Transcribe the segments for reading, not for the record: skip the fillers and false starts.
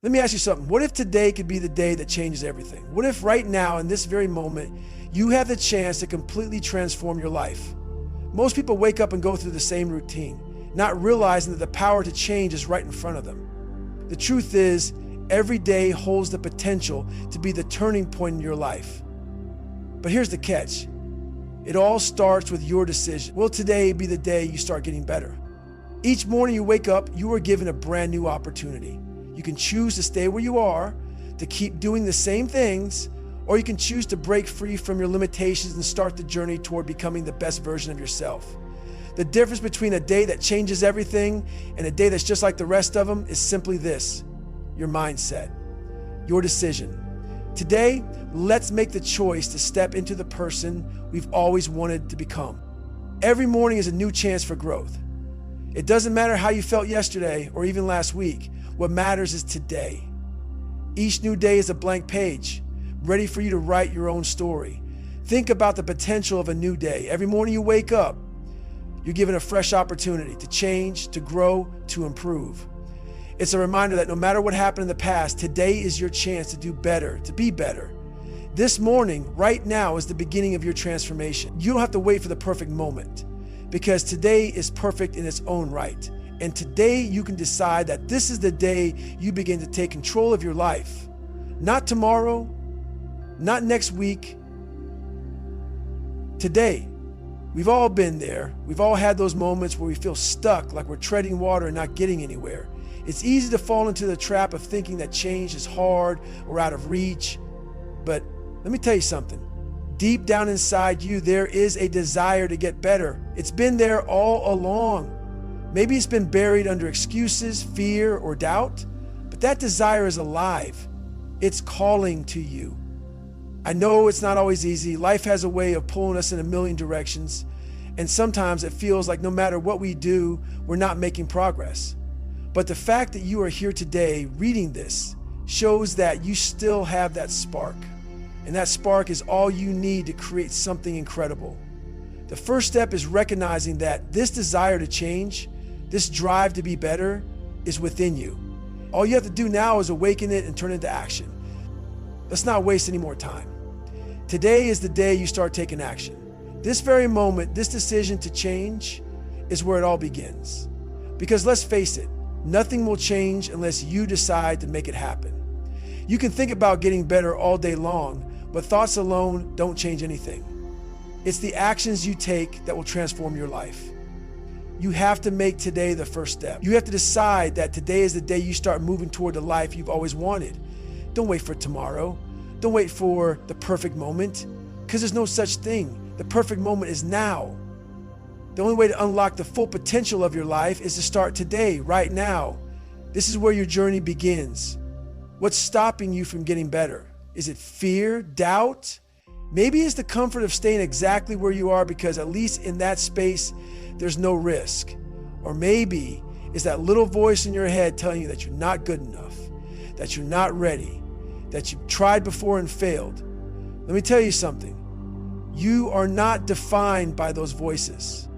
Let me ask you something. What if today could be the day that changes everything? What if right now, in this very moment, you have the chance to completely transform your life? Most people wake up and go through the same routine, not realizing that the power to change is right in front of them. The truth is, every day holds the potential to be the turning point in your life. But here's the catch. It all starts with your decision. Will today be the day you start getting better? Each morning you wake up, you are given a brand new opportunity. You can choose to stay where you are, to keep doing the same things, or you can choose to break free from your limitations and start the journey toward becoming the best version of yourself. The difference between a day that changes everything and a day that's just like the rest of them is simply this: your mindset, your decision. Today, let's make the choice to step into the person we've always wanted to become. Every morning is a new chance for growth. It doesn't matter how you felt yesterday or even last week. What matters is today. Each new day is a blank page, ready for you to write your own story. Think about the potential of a new day. Every morning you wake up, you're given a fresh opportunity to change, to grow, to improve. It's a reminder that no matter what happened in the past, today is your chance to do better, to be better. This morning, right now, is the beginning of your transformation. You don't have to wait for the perfect moment, because today is perfect in its own right. And today you can decide that this is the day you begin to take control of your life. Not tomorrow, not next week. Today. We've all been there. We've all had those moments where we feel stuck, like we're treading water and not getting anywhere. It's easy to fall into the trap of thinking that change is hard or out of reach. But let me tell you something. Deep down inside you, there is a desire to get better. It's been there all along. Maybe it's been buried under excuses, fear, or doubt, but that desire is alive. It's calling to you. I know it's not always easy. Life has a way of pulling us in a million directions, and sometimes it feels like no matter what we do, we're not making progress. But the fact that you are here today reading this shows that you still have that spark, and that spark is all you need to create something incredible. The first step is recognizing that this desire to change, this drive to be better, is within you. All you have to do now is awaken it and turn it into action. Let's not waste any more time. Today is the day you start taking action. This very moment, this decision to change, is where it all begins. Because let's face it, nothing will change unless you decide to make it happen. You can think about getting better all day long, but thoughts alone don't change anything. It's the actions you take that will transform your life. You have to make today the first step. You have to decide that today is the day you start moving toward the life you've always wanted. Don't wait for tomorrow. Don't wait for the perfect moment, because there's no such thing. The perfect moment is now. The only way to unlock the full potential of your life is to start today, right now. This is where your journey begins. What's stopping you from getting better? Is it fear, doubt? Maybe it's the comfort of staying exactly where you are because at least in that space, there's no risk. Or maybe it's that little voice in your head telling you that you're not good enough, that you're not ready, that you've tried before and failed. Let me tell you something. You are not defined by those voices.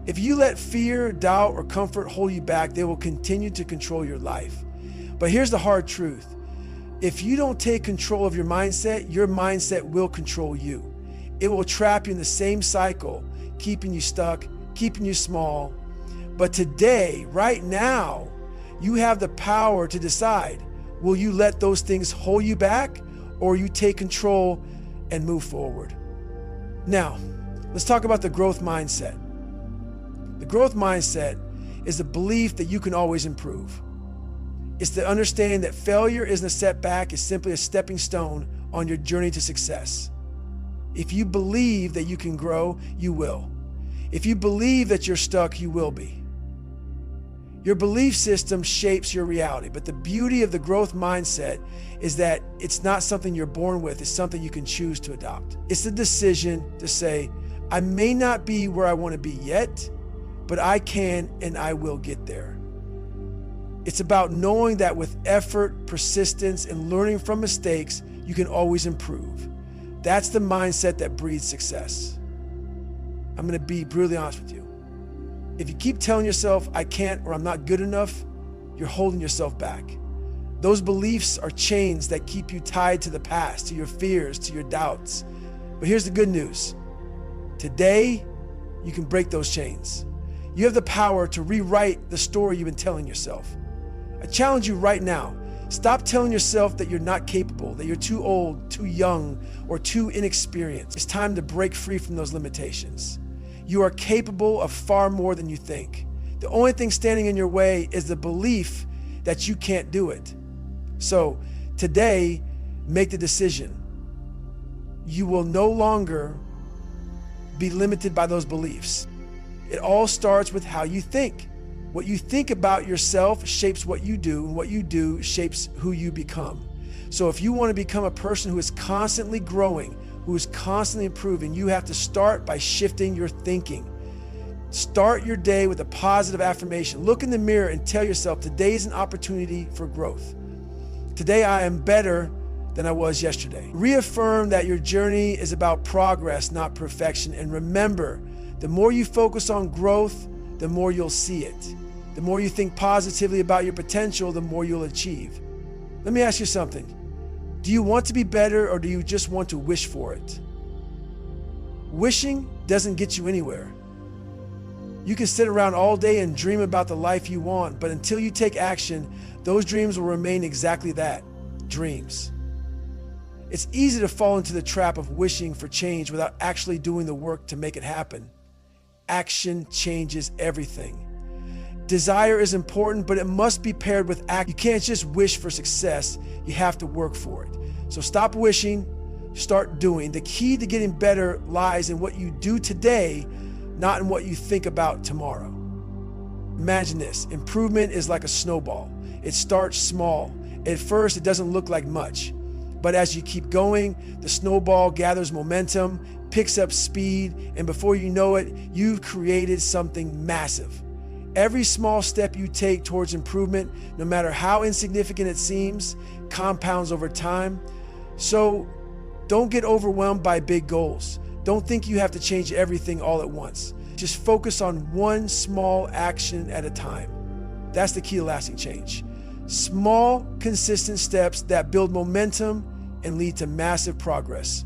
If you let fear, doubt, or comfort hold you back, they will continue to control your life. But here's the hard truth. If you don't take control of your mindset will control you. It will trap you in the same cycle, keeping you stuck, keeping you small. But today, right now, you have the power to decide. Will you let those things hold you back, or you take control and move forward? Now, let's talk about the growth mindset. The growth mindset is the belief that you can always improve. It's the understanding that failure isn't a setback, it's simply a stepping stone on your journey to success. If you believe that you can grow, you will. If you believe that you're stuck, you will be. Your belief system shapes your reality, but the beauty of the growth mindset is that it's not something you're born with, it's something you can choose to adopt. It's the decision to say, I may not be where I want to be yet, but I can and I will get there. It's about knowing that with effort, persistence, and learning from mistakes, you can always improve. That's the mindset that breeds success. I'm going to be brutally honest with you. If you keep telling yourself, I can't or I'm not good enough, you're holding yourself back. Those beliefs are chains that keep you tied to the past, to your fears, to your doubts. But here's the good news. Today, you can break those chains. You have the power to rewrite the story you've been telling yourself. I challenge you right now. Stop telling yourself that you're not capable, that you're too old, too young, or too inexperienced. It's time to break free from those limitations. You are capable of far more than you think. The only thing standing in your way is the belief that you can't do it. So today, make the decision. You will no longer be limited by those beliefs. It all starts with how you think. What you think about yourself shapes what you do, and what you do shapes who you become. So if you want to become a person who is constantly growing, who is constantly improving, you have to start by shifting your thinking. Start your day with a positive affirmation. Look in the mirror and tell yourself, today is an opportunity for growth. Today I am better than I was yesterday. Reaffirm that your journey is about progress, not perfection. And remember, the more you focus on growth, the more you'll see it. The more you think positively about your potential, the more you'll achieve. Let me ask you something. Do you want to be better, or do you just want to wish for it? Wishing doesn't get you anywhere. You can sit around all day and dream about the life you want, but until you take action, those dreams will remain exactly that, dreams. It's easy to fall into the trap of wishing for change without actually doing the work to make it happen. Action changes everything. Desire is important, but it must be paired with act. You can't just wish for success, you have to work for it. So stop wishing, start doing. The key to getting better lies in what you do today, not in what you think about tomorrow. Imagine this, improvement is like a snowball. It starts small. At first, it doesn't look like much. But as you keep going, the snowball gathers momentum, picks up speed, and before you know it, you've created something massive. Every small step you take towards improvement, no matter how insignificant it seems, compounds over time. So don't get overwhelmed by big goals. Don't think you have to change everything all at once. Just focus on one small action at a time. That's the key to lasting change. Small, consistent steps that build momentum and lead to massive progress.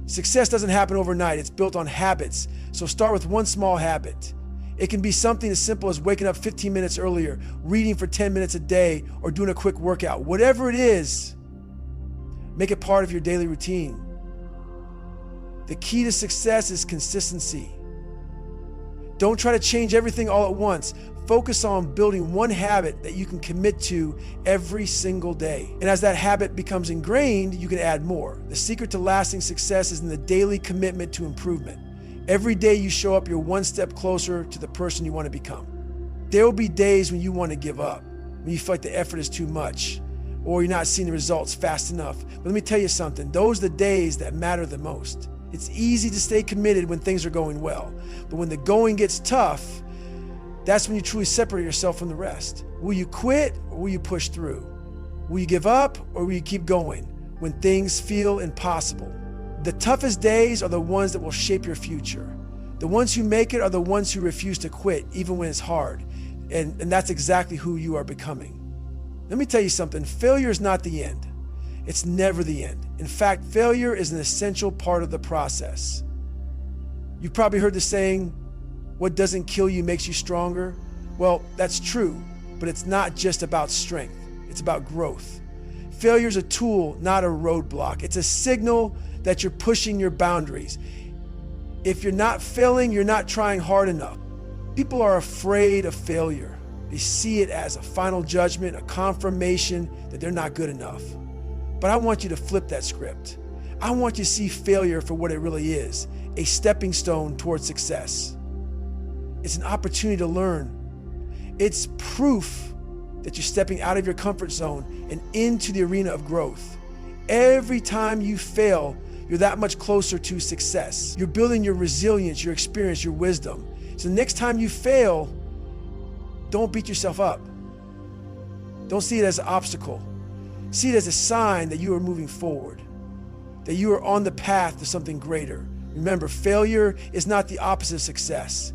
Success doesn't happen overnight. It's built on habits. So start with one small habit. It can be something as simple as waking up 15 minutes earlier, reading for 10 minutes a day, or doing a quick workout. Whatever it is, make it part of your daily routine. The key to success is consistency. Don't try to change everything all at once. Focus on building one habit that you can commit to every single day. And as that habit becomes ingrained, you can add more. The secret to lasting success is in the daily commitment to improvement. Every day you show up, you're one step closer to the person you want to become. There will be days when you want to give up, when you feel like the effort is too much, or you're not seeing the results fast enough. But let me tell you something, those are the days that matter the most. It's easy to stay committed when things are going well, but when the going gets tough, that's when you truly separate yourself from the rest. Will you quit, or will you push through? Will you give up, or will you keep going when things feel impossible? The toughest days are the ones that will shape your future. The ones who make it are the ones who refuse to quit, even when it's hard. And that's exactly who you are becoming. Let me tell you something, failure is not the end. It's never the end. In fact, failure is an essential part of the process. You've probably heard the saying, what doesn't kill you makes you stronger. Well, that's true, but it's not just about strength. It's about growth. Failure is a tool, not a roadblock. It's a signal that you're pushing your boundaries. If you're not failing, you're not trying hard enough. People are afraid of failure. They see it as a final judgment, a confirmation that they're not good enough. But I want you to flip that script. I want you to see failure for what it really is, a stepping stone towards success. It's an opportunity to learn. It's proof that you're stepping out of your comfort zone and into the arena of growth. Every time you fail, you're that much closer to success. You're building your resilience, your experience, your wisdom. So next time you fail, don't beat yourself up. Don't see it as an obstacle. See it as a sign that you are moving forward, that you are on the path to something greater. Remember, failure is not the opposite of success.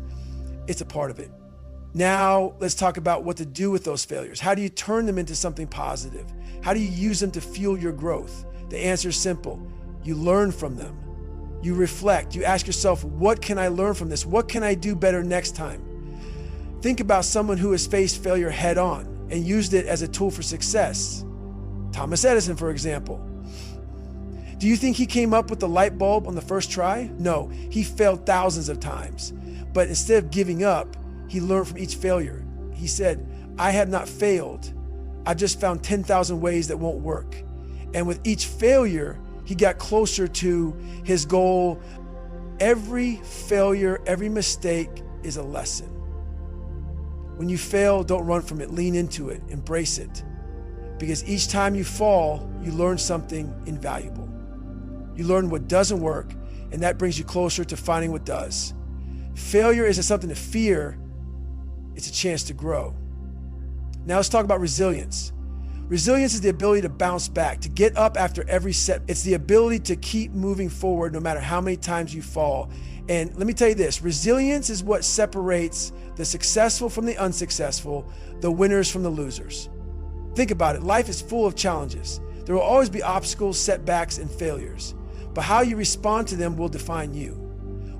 It's a part of it. Now, let's talk about what to do with those failures. How do you turn them into something positive? How do you use them to fuel your growth? The answer is simple. You learn from them. You reflect. You ask yourself, what can I learn from this? What can I do better next time? Think about someone who has faced failure head on and used it as a tool for success. Thomas Edison, for example. Do you think he came up with the light bulb on the first try? No, he failed thousands of times. But instead of giving up, he learned from each failure. He said, I have not failed. I just found 10,000 ways that won't work. And with each failure, he got closer to his goal. Every failure, every mistake is a lesson. When you fail, don't run from it. Lean into it. Embrace it. Because each time you fall, you learn something invaluable. You learn what doesn't work, and that brings you closer to finding what does. Failure isn't something to fear. It's a chance to grow. Now let's talk about resilience. Resilience is the ability to bounce back, to get up after every set. It's the ability to keep moving forward no matter how many times you fall. And let me tell you this, resilience is what separates the successful from the unsuccessful, the winners from the losers. Think about it. Life is full of challenges. There will always be obstacles, setbacks, and failures. But how you respond to them will define you.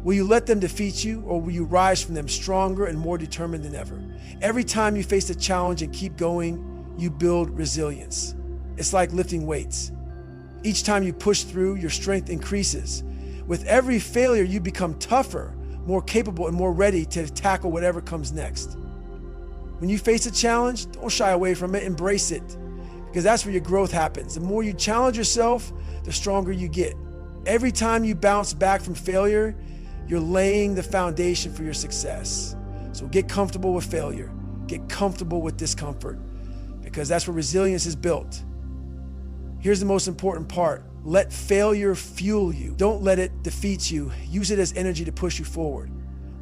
Will you let them defeat you, or will you rise from them stronger and more determined than ever? Every time you face a challenge and keep going, you build resilience. It's like lifting weights. Each time you push through, your strength increases. With every failure, you become tougher, more capable, and more ready to tackle whatever comes next. When you face a challenge, don't shy away from it, embrace it, because that's where your growth happens. The more you challenge yourself, the stronger you get. Every time you bounce back from failure, you're laying the foundation for your success. So get comfortable with failure. Get comfortable with discomfort, because that's where resilience is built. Here's the most important part. Let failure fuel you. Don't let it defeat you. Use it as energy to push you forward.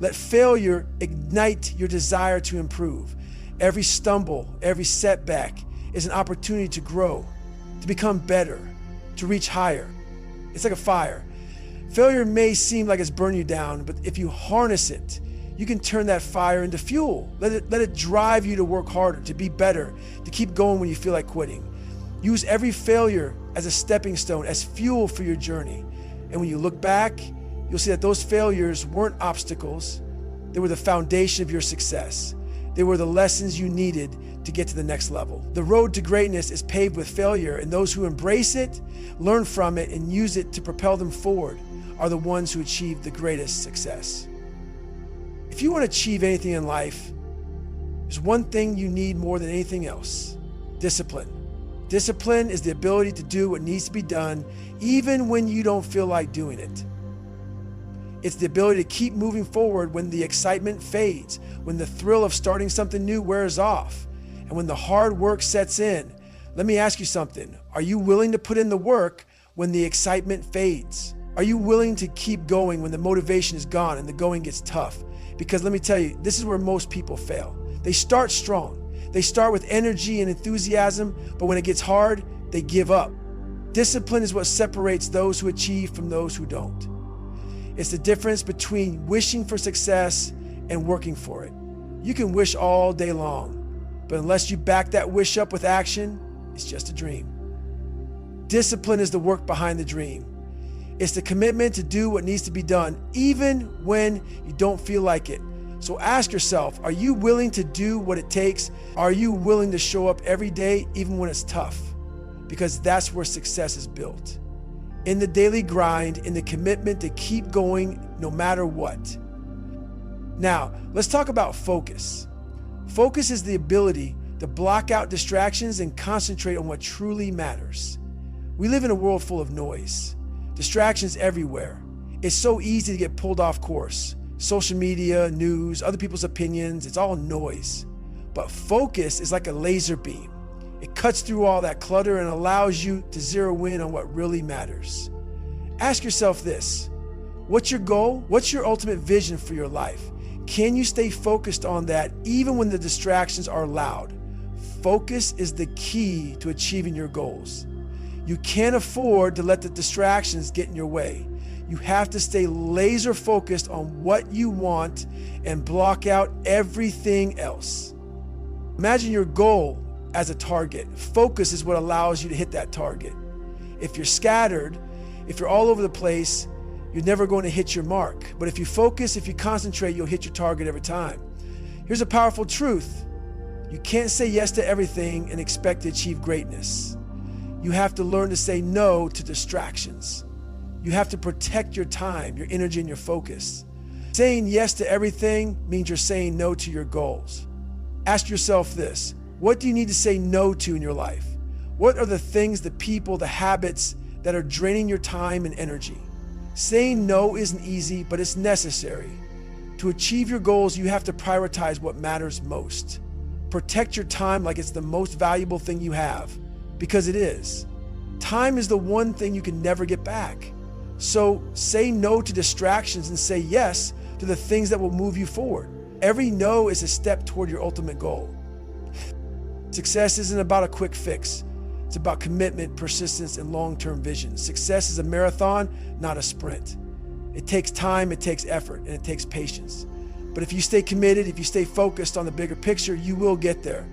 Let failure ignite your desire to improve. Every stumble, every setback is an opportunity to grow, to become better, to reach higher. It's like a fire. Failure may seem like it's burning you down, but if you harness it, you can turn that fire into fuel. Let it drive you to work harder, to be better, to keep going when you feel like quitting. Use every failure as a stepping stone, as fuel for your journey. And when you look back, you'll see that those failures weren't obstacles. They were the foundation of your success. They were the lessons you needed to get to the next level. The road to greatness is paved with failure, and those who embrace it, learn from it, and use it to propel them forward are the ones who achieve the greatest success. If you want to achieve anything in life, there's one thing you need more than anything else: discipline. Discipline is the ability to do what needs to be done even when you don't feel like doing it. It's the ability to keep moving forward when the excitement fades, when the thrill of starting something new wears off, and when the hard work sets in. Let me ask you something. Are you willing to put in the work when the excitement fades? Are you willing to keep going when the motivation is gone and the going gets tough? Because let me tell you, this is where most people fail. They start strong. They start with energy and enthusiasm, but when it gets hard, they give up. Discipline is what separates those who achieve from those who don't. It's the difference between wishing for success and working for it. You can wish all day long, but unless you back that wish up with action, it's just a dream. Discipline is the work behind the dream. It's the commitment to do what needs to be done, even when you don't feel like it. So ask yourself, are you willing to do what it takes? Are you willing to show up every day, even when it's tough? Because that's where success is built. In the daily grind, in the commitment to keep going no matter what. Now, let's talk about focus. Focus is the ability to block out distractions and concentrate on what truly matters. We live in a world full of noise. Distractions everywhere. It's so easy to get pulled off course. Social media, news, other people's opinions, it's all noise. But focus is like a laser beam. It cuts through all that clutter and allows you to zero in on what really matters. Ask yourself this: what's your goal? What's your ultimate vision for your life? Can you stay focused on that even when the distractions are loud? Focus is the key to achieving your goals. You can't afford to let the distractions get in your way. You have to stay laser focused on what you want and block out everything else. Imagine your goal as a target. Focus is what allows you to hit that target. If you're scattered, if you're all over the place, you're never going to hit your mark. But if you focus, if you concentrate, you'll hit your target every time. Here's a powerful truth. You can't say yes to everything and expect to achieve greatness. You have to learn to say no to distractions. You have to protect your time, your energy, and your focus. Saying yes to everything means you're saying no to your goals. Ask yourself this: what do you need to say no to in your life? What are the things, the people, the habits that are draining your time and energy? Saying no isn't easy, but it's necessary. To achieve your goals, you have to prioritize what matters most. Protect your time like it's the most valuable thing you have, because it is. Time is the one thing you can never get back. So say no to distractions and say yes to the things that will move you forward. Every no is a step toward your ultimate goal. Success isn't about a quick fix. It's about commitment, persistence, and long-term vision. Success is a marathon, not a sprint. It takes time, it takes effort, and it takes patience. But if you stay committed, if you stay focused on the bigger picture, you will get there.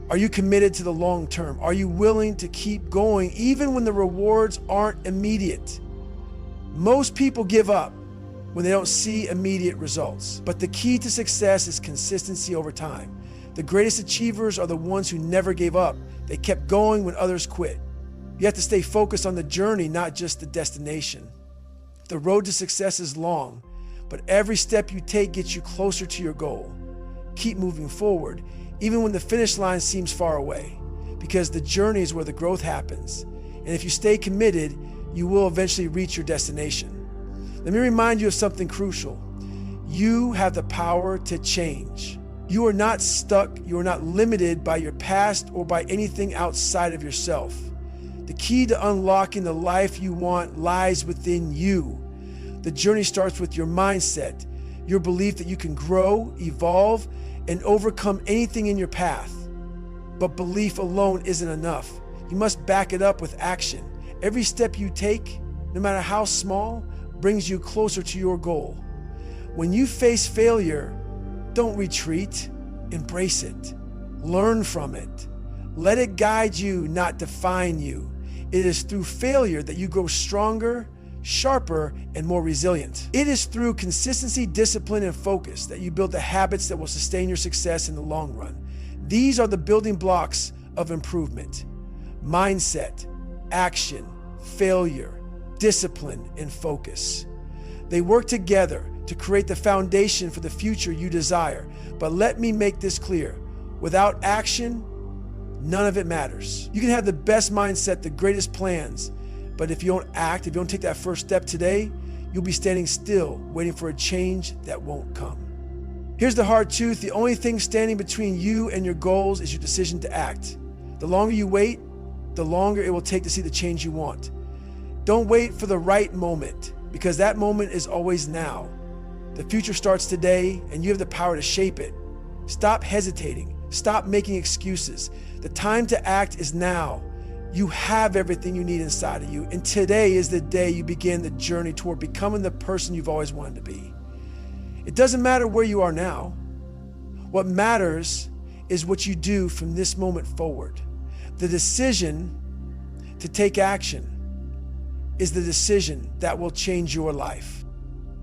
Are you committed to the long term? Are you willing to keep going even when the rewards aren't immediate? Most people give up when they don't see immediate results. But the key to success is consistency over time. The greatest achievers are the ones who never gave up. They kept going when others quit. You have to stay focused on the journey, not just the destination. The road to success is long, but every step you take gets you closer to your goal. Keep moving forward, even when the finish line seems far away, because the journey is where the growth happens. And if you stay committed, you will eventually reach your destination. Let me remind you of something crucial. You have the power to change. You are not stuck. You are not limited by your past or by anything outside of yourself. The key to unlocking the life you want lies within you. The journey starts with your mindset, your belief that you can grow, evolve, and overcome anything in your path. But belief alone isn't enough. You must back it up with action. Every step you take, no matter how small, brings you closer to your goal. When you face failure, don't retreat, embrace it. Learn from it. Let it guide you, not define you. It is through failure that you grow stronger, sharper, and more resilient. It is through consistency, discipline, and focus that you build the habits that will sustain your success in the long run. These are the building blocks of improvement: mindset, action, failure, discipline, and focus. They work together to create the foundation for the future you desire. But let me make this clear: without action, none of it matters. You can have the best mindset, the greatest plans, but if you don't act, if you don't take that first step today, you'll be standing still, waiting for a change that won't come. Here's the hard truth: the only thing standing between you and your goals is your decision to act. The longer you wait, the longer it will take to see the change you want. Don't wait for the right moment, because that moment is always now. The future starts today, and you have the power to shape it. Stop hesitating. Stop making excuses. The time to act is now. You have everything you need inside of you, and today is the day you begin the journey toward becoming the person you've always wanted to be. It doesn't matter where you are now. What matters is what you do from this moment forward. The decision to take action is the decision that will change your life.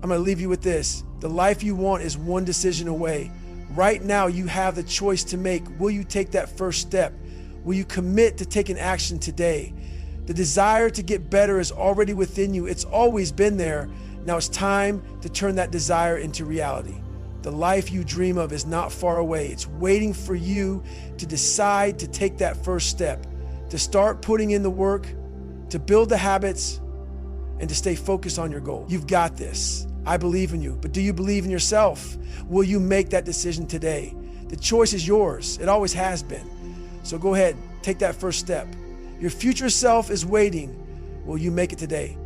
I'm going to leave you with this. The life you want is one decision away. Right now, you have the choice to make. Will you take that first step? Will you commit to taking action today? The desire to get better is already within you. It's always been there. Now it's time to turn that desire into reality. The life you dream of is not far away. It's waiting for you to decide to take that first step, to start putting in the work, to build the habits, and to stay focused on your goal. You've got this. I believe in you, but do you believe in yourself? Will you make that decision today? The choice is yours. It always has been. So go ahead, take that first step. Your future self is waiting. Will you make it today?